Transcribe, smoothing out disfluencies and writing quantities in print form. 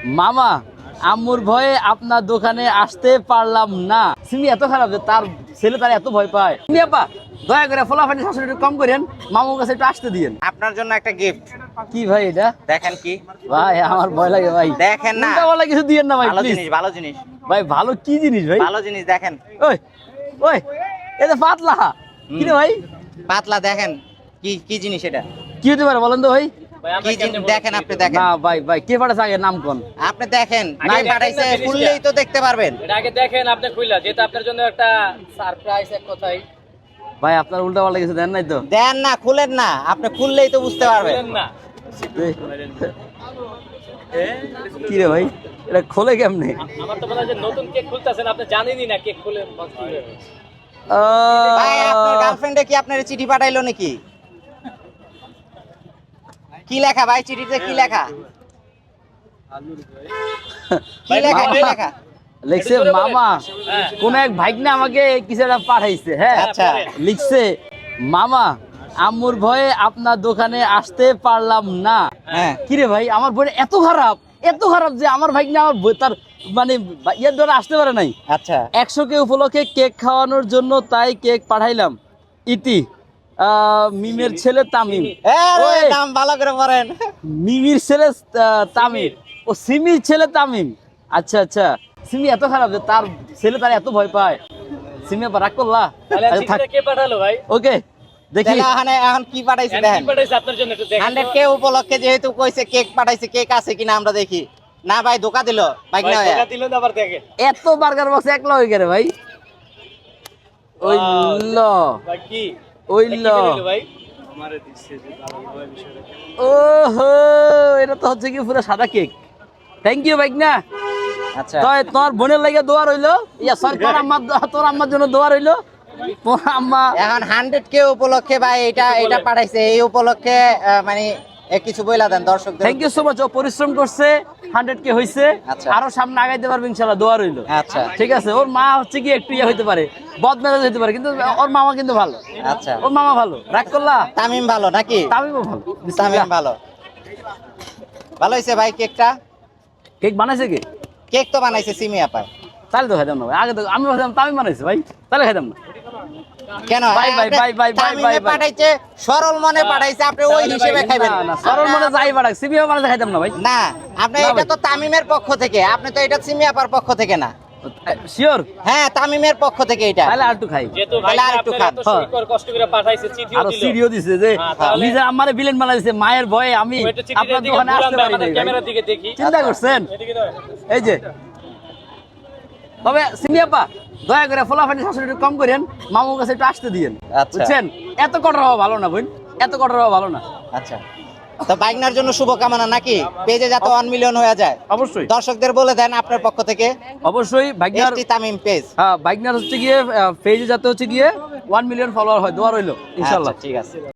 মামা আম্মুর ভয়ে আপনার দোকানে আসতে পারলাম না। সিমি এত খারাপ যে তার ছেলে তার এত ভয় পায়। তুমি আপা দয়া করে ফলাফানি শাসন একটু কম করেন, মামুর কাছে একটু আসতে দিয়েন। আপনার জন্য একটা গিফট। কি ভাই এটা? দেখেন কি ভাই, আমার ভয় লাগে ভাই। দেখেন না, উল্টা পাল্টা কিছু দিয়েন না ভাই, ভালো প্লিজ। জিনিস, ভালো জিনিস, ভাই ভালো কি জিনিস ভাই? ভালো জিনিস দেখেন। ওই ওই এটা পাতলা কি রে ভাই? পাতলা দেখেন কি কি জিনিস এটা? কি হতে পারে বলেন তো ভাই? কি জিনিস দেখেন, আপনি দেখেন। না ভাই, ভাই কে পাঠাচ্ছে আগে নাম কোন? আপনি দেখেন, না, কে পাঠাইছে খুললেই তো দেখতে পারবেন। এটা আগে দেখেন আপনি খুইলা, যেটা আপনার জন্য একটা সারপ্রাইজ এক কথাই। ভাই আপনার উল্টা পাল্টা কিছু দেন নাই তো? দেন না, খুলেন না, আপনি খুললেই তো বুঝতে পারবেন। বুঝলেন না? কি রে ভাই, এটা খোলে কেমনে? আমার তো মনে হয় যে নতুন কেক খুলতেছেন, আপনি জানেনই না কেক খুলে কিভাবে। ভাই আপনার গার্লফ্রেন্ডে কি আপনার চিঠি পাঠাইলো নাকি? কি লেখা ভাই চিঠিতে, কি লেখা? কি লেখা, কি লেখা? লিখছে মামা হ্যাঁ। কোন এক ভাইকনা আমাকে কিছু একটা পাঠাইছে। হ্যাঁ আচ্ছা। লিখছে মামা আম্মুর ভয়ে আপনার দোকানে আসতে পারলাম না। হ্যাঁ। কি রে ভাই, আমার বোন এত খারাপ, এত খারাপ যে আমার ভাইকনা আমার তার মানে ইয়ের দ্বারা আসতে পারে নাই। আচ্ছা। 100 কে উপলক্ষে কেক খাওয়ানোর জন্য তাই কেক পাঠাইলাম। ইতি মিমের ছেলে তামিম। ওই, নাম ভালো করে পড়েন। মিমির ছেলে তামিম। ও সিমির ছেলে তামিম। আচ্ছা আচ্ছা, সিমি এত খারাপ যে তার ছেলে তার এত ভয় পায়। সিমি আবার রাগ করলা? তাহলে চিঠিটা কে পাঠালো ভাই? ওকে দেখি। তাহলে এখন কি পাঠাইছে কি দেখেন। পাঠাইছে আপনার জন্য একটু দেখেন। 100 কে উপলক্ষে যেহেতু কইছে কেক পাঠাইছে, কেক আছে কিনা আমরা দেখি। না ভাই ধোকা দিল, বাইক ভাই না টাকা দিলেন আবার দেখেন। এত বার্গার বক্স একলা হয়ে গেলে ভাই। ওই ল ভাই কি? ওই এটা কি ল দিল ভাই? ওহো, এটা তো হচ্ছে কি পুরো সাদা কেক। থ্যাংক ইউ বাইক না। আচ্ছা। তাই তোমার বোনের লাগে দোয়া রইলো। ইয়া সরি, তোর আম্মার জন্য দোয়া রইলো। তোর আম্মা এখন 100 কে উপলক্ষে ভাই এটা পাঠাইছে, এই উপলক্ষে মানে কিছু বইলা দেন দর্শকদের। Thank you so much. ও পরিশ্রম করছে, 100 কে হইছে। আচ্ছা। আরো সামনে আগাইতে পারবে ইনশাআল্লাহ, দোয়া রইলো। আচ্ছা। ঠিক আছে। ওর মা হচ্ছে কি একটু ইয়ে হইতে পারে, বদমেজাজ হইতে পারে, কিন্তু ওর মামা কিন্তু ভালো। আচ্ছা। ওর মামা ভালো। রাগ করলা? তামিম ভালো নাকি? তামিমও ভালো। তামিম ভালো। ভালো হইছে ভাই কেকটা। কেক বানাইছে কে? কেক তো বানাইছে সিমি আপা। তাহলে তো খাইতাম না ভাই। আগে তো আমি ভাবতাম তামিম বানাইছে ভাই, তাহলে খাইতাম না। কেন? Bye, bye, bye, bye, bye, তামিমে বাই, বাই। পাঠাইছে, সরল মনে পাঠাইছে, আপনি ওই তাহলে হিসেবে ভাই, খাইবেন। না না, সরল মনে যাই বাড়াক, সিবিও বানাইছে খাইতাম না ভাই। না, আপনি না এটা ভাই। তো তামিমের পক্ষ থেকে, আপনি তো এটা সিমি আপার পক্ষ থেকে না। শিওর? হ্যাঁ, তামিমের পক্ষ থেকে এটা। তাহলে আর একটু খাই। যেহেতু ভাই তাহলে আর একটু আপনার খান। এত সুন্দর কষ্ট করে পাঠাইছে, চিঠিও আরো দিল। সিডিও দিছে যে তাহলে- নিজে আমারে ভিলেন বানাই দিছে, মায়ের ভয়ে আমি ওইটা চিঠিটা আপনার দিকে দোকানে ঘুরান আসতে ভাই, পারি আমাদের নাই ক্যামেরার ভাই। দিকে দেখি। চিন্তা করছেন? এদিকে দাও। এই যে তবে সিমিয়াপা দয়া করে ফলাফানি শাসন একটু কম করেন, মামুর কাছে একটু আসতে দিয়েন। আচ্ছা। বুঝছেন? এত কঠোর হওয়া ভালো না বোন, এত কঠোর হওয়া ভালো না। আচ্ছা, তো বাইকনার জন্য শুভকামনা নাকি? পেজে যাতে 1 মিলিয়ন হয়ে যায়। অবশ্যই দর্শকদের বলে দেন আপনার পক্ষ থেকে। অবশ্যই ভাগ্যার এসটি তামিম পেজ। হ্যাঁ, ভাগ্যার হচ্ছে গিয়ে পেজে যাতে হচ্ছে গিয়ে 1 মিলিয়ন ফলোয়ার হয়, দোয়া রইলো ইনশাআল্লাহ। আচ্ছা, ঠিক আছে।